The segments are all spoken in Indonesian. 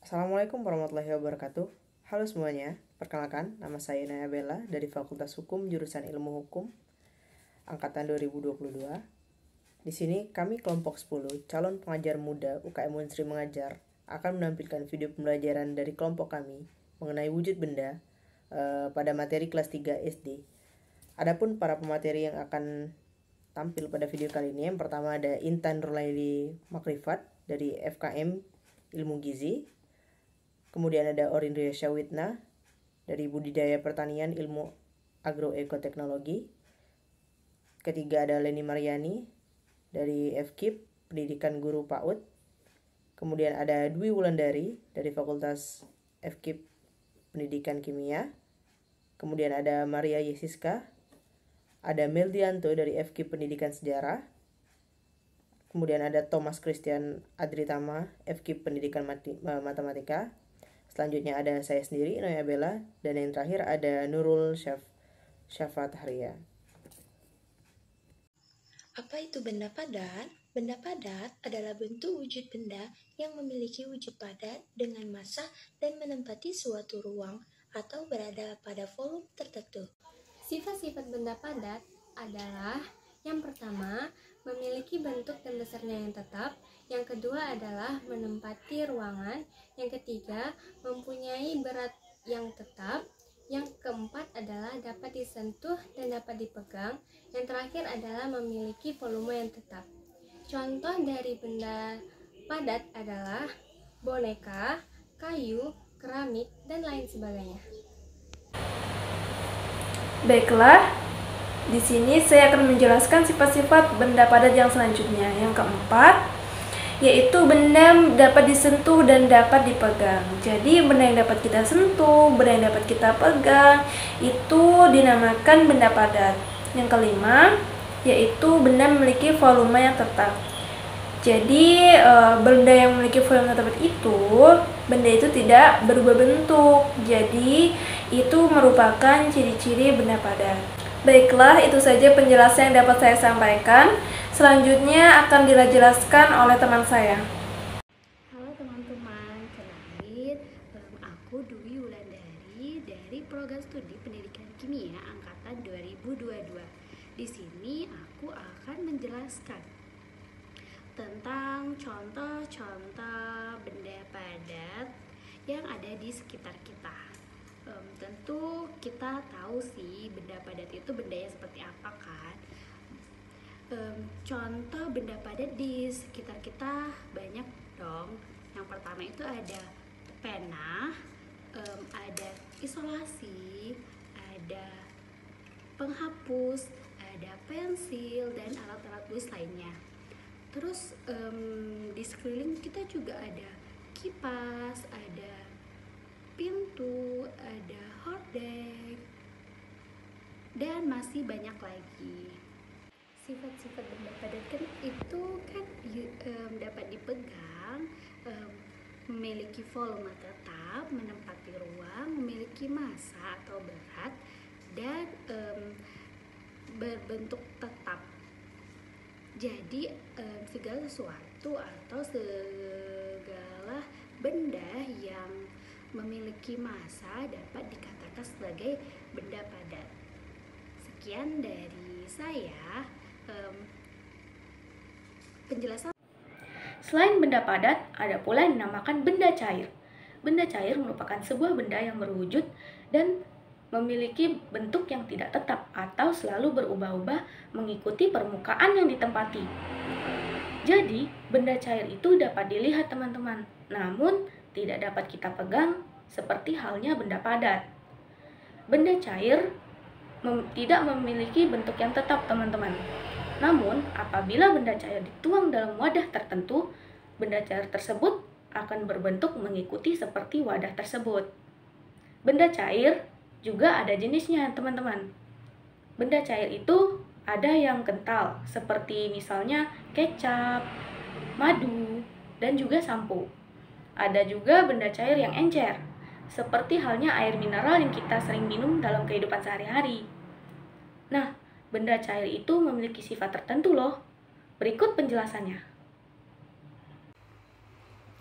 Assalamualaikum warahmatullahi wabarakatuh. Halo semuanya, perkenalkan nama saya Naya Bella dari Fakultas Hukum Jurusan Ilmu Hukum angkatan 2022. Di sini kami kelompok 10 calon pengajar muda UKM Unsri Mengajar akan menampilkan video pembelajaran dari kelompok kami mengenai wujud benda pada materi kelas 3 SD. Adapun para pemateri yang akan tampil pada video kali ini, yang pertama ada Intan Rulaili Makrifat dari FKM Ilmu Gizi. Kemudian ada Orindria Syawitna dari Budidaya Pertanian Ilmu Agroekoteknologi. Ketiga ada Leni Mariani dari FKIP Pendidikan Guru PAUD. Kemudian ada Dwi Wulandari dari Fakultas FKIP Pendidikan Kimia. Kemudian ada Maria Yesiska. Ada Meldianto dari FKIP Pendidikan Sejarah. Kemudian ada Thomas Christian Adritama FKIP Pendidikan Matematika. Selanjutnya ada saya sendiri, Noya Bella, dan yang terakhir ada Nurul Syafat Haria. Apa itu benda padat? Benda padat adalah bentuk wujud benda yang memiliki wujud padat dengan massa dan menempati suatu ruang atau berada pada volume tertentu. Sifat-sifat benda padat adalah yang pertama, memiliki bentuk dan besarnya yang tetap. Yang kedua adalah menempati ruangan. Yang ketiga, mempunyai berat yang tetap. Yang keempat adalah dapat disentuh dan dapat dipegang. Yang terakhir adalah memiliki volume yang tetap. Contoh dari benda padat adalah boneka, kayu, keramik, dan lain sebagainya. Baiklah, di sini saya akan menjelaskan sifat-sifat benda padat yang selanjutnya. Yang keempat, yaitu benda dapat disentuh dan dapat dipegang. Jadi benda yang dapat kita sentuh, benda yang dapat kita pegang, itu dinamakan benda padat. Yang kelima, yaitu benda memiliki volume yang tetap. Jadi benda yang memiliki volume yang tetap itu, benda itu tidak berubah bentuk. Jadi itu merupakan ciri-ciri benda padat. Baiklah, itu saja penjelasan yang dapat saya sampaikan. Selanjutnya akan dijelaskan oleh teman saya. Halo teman-teman, kenalin, aku Dwi Wulandari dari Program Studi Pendidikan Kimia angkatan 2022. Di sini aku akan menjelaskan tentang contoh-contoh benda padat yang ada di sekitar kita. Tentu kita tahu sih benda padat itu bendanya seperti apa kan. Contoh benda padat di sekitar kita banyak dong. Yang pertama itu ada pena, ada isolasi, ada penghapus, ada pensil, dan alat-alat tulis lainnya. Terus di sekeliling kita juga ada kipas, ada pintu, ada hordeng, dan masih banyak lagi. Sifat-sifat benda padat kan itu kan dapat dipegang, memiliki volume tetap, menempati ruang, memiliki massa atau berat, dan berbentuk tetap. Jadi segala sesuatu atau segala benda yang memiliki massa dapat dikatakan sebagai benda padat. Sekian dari saya penjelasan. Selain benda padat, ada pula yang dinamakan benda cair. Benda cair merupakan sebuah benda yang berwujud dan memiliki bentuk yang tidak tetap atau selalu berubah-ubah mengikuti permukaan yang ditempati. Jadi, benda cair itu dapat dilihat teman-teman, namun tidak dapat kita pegang seperti halnya benda padat. Benda cair tidak memiliki bentuk yang tetap teman-teman. Namun, apabila benda cair dituang dalam wadah tertentu, benda cair tersebut akan berbentuk mengikuti seperti wadah tersebut. Benda cair juga ada jenisnya teman-teman. Benda cair itu ada yang kental, seperti misalnya kecap, madu, dan juga sampo. Ada juga benda cair yang encer, seperti halnya air mineral yang kita sering minum dalam kehidupan sehari-hari. Nah, benda cair itu memiliki sifat tertentu loh. Berikut penjelasannya.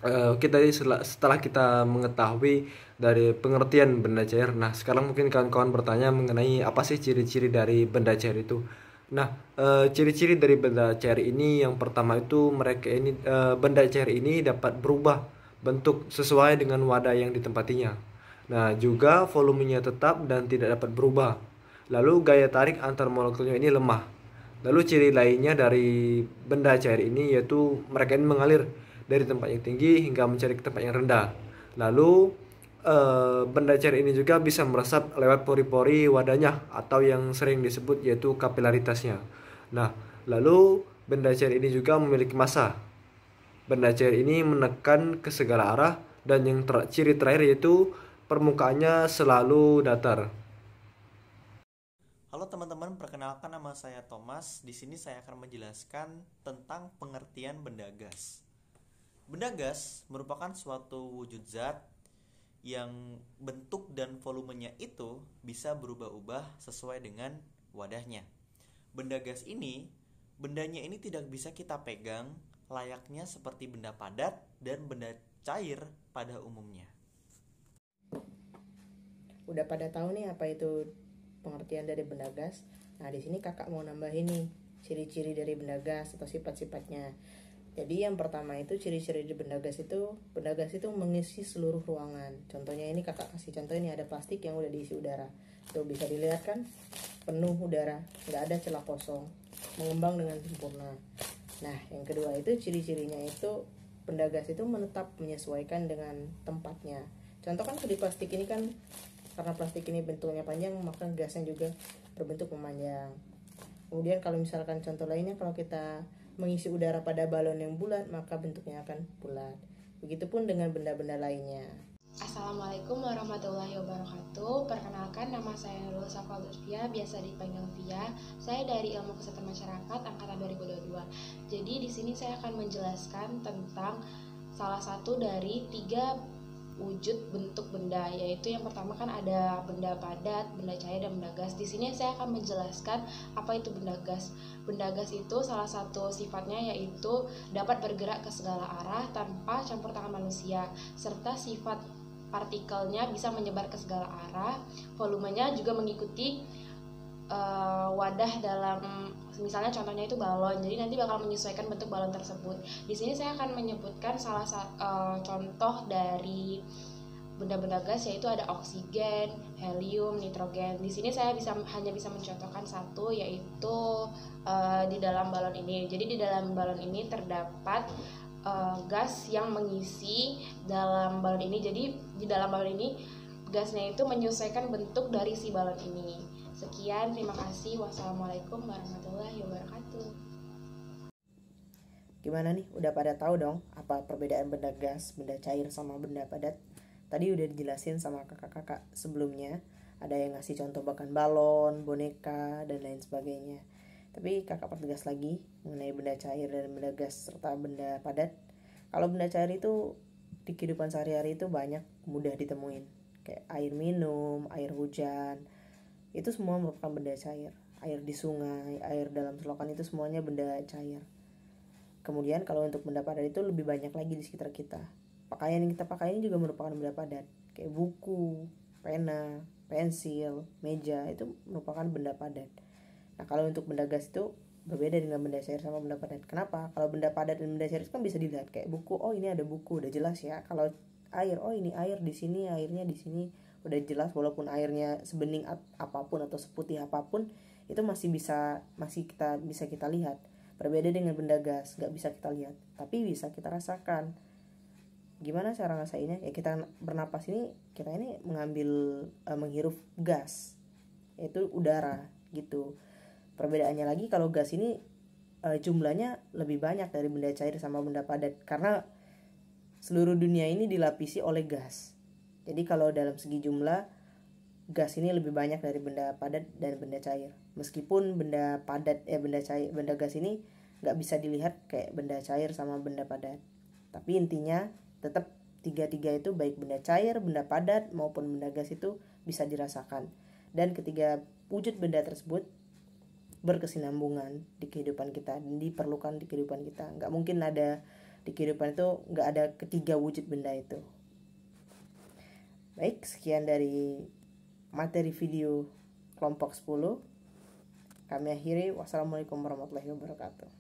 setelah kita mengetahui dari pengertian benda cair, nah sekarang mungkin kawan-kawan bertanya mengenai apa sih ciri-ciri dari benda cair itu. Nah, ciri-ciri dari benda cair ini yang pertama itu benda cair ini dapat berubah bentuk sesuai dengan wadah yang ditempatinya. Nah, juga volumenya tetap dan tidak dapat berubah. Lalu gaya tarik antar molekulnya ini lemah. Lalu ciri lainnya dari benda cair ini yaitu mereka ini mengalir dari tempat yang tinggi hingga mencari ke tempat yang rendah. Lalu benda cair ini juga bisa meresap lewat pori-pori wadahnya atau yang sering disebut yaitu kapilaritasnya. Nah, lalu benda cair ini juga memiliki massa. Benda cair ini menekan ke segala arah dan ciri terakhir yaitu permukaannya selalu datar. Halo teman-teman, perkenalkan nama saya Thomas. Di sini saya akan menjelaskan tentang pengertian benda gas. Benda gas merupakan suatu wujud zat yang bentuk dan volumenya itu bisa berubah-ubah sesuai dengan wadahnya. Bendanya ini tidak bisa kita pegang layaknya seperti benda padat dan benda cair pada umumnya. Udah pada tahu nih apa itu pengertian dari benda gas. Nah, di sini kakak mau nambahin nih ciri-ciri dari benda gas atau sifat-sifatnya. Jadi yang pertama itu ciri-ciri dari benda gas itu mengisi seluruh ruangan. Contohnya ini kakak kasih contoh, ini ada plastik yang udah diisi udara. Tuh bisa dilihat kan, penuh udara, nggak ada celah kosong, mengembang dengan sempurna. Nah, yang kedua itu ciri-cirinya itu benda gas itu menetap menyesuaikan dengan tempatnya. Contoh kan di plastik ini kan, karena plastik ini bentuknya panjang, maka gasnya juga berbentuk memanjang. Kemudian kalau misalkan contoh lainnya, kalau kita mengisi udara pada balon yang bulat, maka bentuknya akan bulat. Begitupun dengan benda-benda lainnya. Assalamualaikum warahmatullahi wabarakatuh. Perkenalkan, nama saya Nurul Safa Lutfia, biasa dipanggil Via. Saya dari Ilmu Kesehatan Masyarakat angkatan 2022. Jadi di sini saya akan menjelaskan tentang salah satu dari 3 wujud bentuk benda, yaitu yang pertama kan ada benda padat, benda cair, dan benda gas. Di sini saya akan menjelaskan apa itu benda gas. Benda gas itu salah satu sifatnya yaitu dapat bergerak ke segala arah tanpa campur tangan manusia, serta sifat partikelnya bisa menyebar ke segala arah. Volumenya juga mengikuti wadah dalam, misalnya contohnya itu balon, jadi nanti bakal menyesuaikan bentuk balon tersebut. Di sini saya akan menyebutkan salah contoh dari benda-benda gas, yaitu ada oksigen, helium, nitrogen. Di sini saya hanya bisa mencontohkan satu, yaitu di dalam balon ini. Jadi di dalam balon ini terdapat gas yang mengisi dalam balon ini. Jadi di dalam balon ini gasnya itu menyesuaikan bentuk dari si balon ini. Sekian, terima kasih. Wassalamualaikum warahmatullahi wabarakatuh. Gimana nih? Udah pada tahu dong apa perbedaan benda gas, benda cair, sama benda padat? Tadi udah dijelasin sama kakak-kakak sebelumnya. Ada yang ngasih contoh bahkan balon, boneka, dan lain sebagainya. Tapi kakak pertegas lagi mengenai benda cair dan benda gas serta benda padat. Kalau benda cair itu di kehidupan sehari-hari itu banyak, mudah ditemuin. Kayak air minum, air hujan, itu semua merupakan benda cair. Air di sungai, air dalam selokan, itu semuanya benda cair. Kemudian kalau untuk benda padat itu lebih banyak lagi di sekitar kita. Pakaian yang kita pakai ini juga merupakan benda padat. Kayak buku, pena, pensil, meja, itu merupakan benda padat. Nah, kalau untuk benda gas itu berbeda dengan benda cair sama benda padat. Kenapa? Kalau benda padat dan benda cair itu kan bisa dilihat, kayak buku, oh ini ada buku, udah jelas ya. Kalau air, oh ini air di sini, airnya di sini, udah jelas. Walaupun airnya sebening apapun atau seputih apapun, itu masih bisa kita lihat. Berbeda dengan benda gas, nggak bisa kita lihat, tapi bisa kita rasakan. Gimana cara ngerasainnya? Ya kita bernapas ini, kita ini menghirup gas, yaitu udara gitu. Perbedaannya lagi, kalau gas ini jumlahnya lebih banyak dari benda cair sama benda padat, karena seluruh dunia ini dilapisi oleh gas. Jadi kalau dalam segi jumlah, gas ini lebih banyak dari benda padat dan benda cair. Meskipun benda gas ini nggak bisa dilihat kayak benda cair sama benda padat. Tapi intinya tetap tiga-tiga itu, baik benda cair, benda padat maupun benda gas, itu bisa dirasakan. Dan ketiga wujud benda tersebut berkesinambungan di kehidupan kita dan diperlukan di kehidupan kita. Nggak mungkin ada di kehidupan itu nggak ada ketiga wujud benda itu. Baik, sekian dari materi video kelompok 10. Kami akhiri. Wassalamualaikum warahmatullahi wabarakatuh.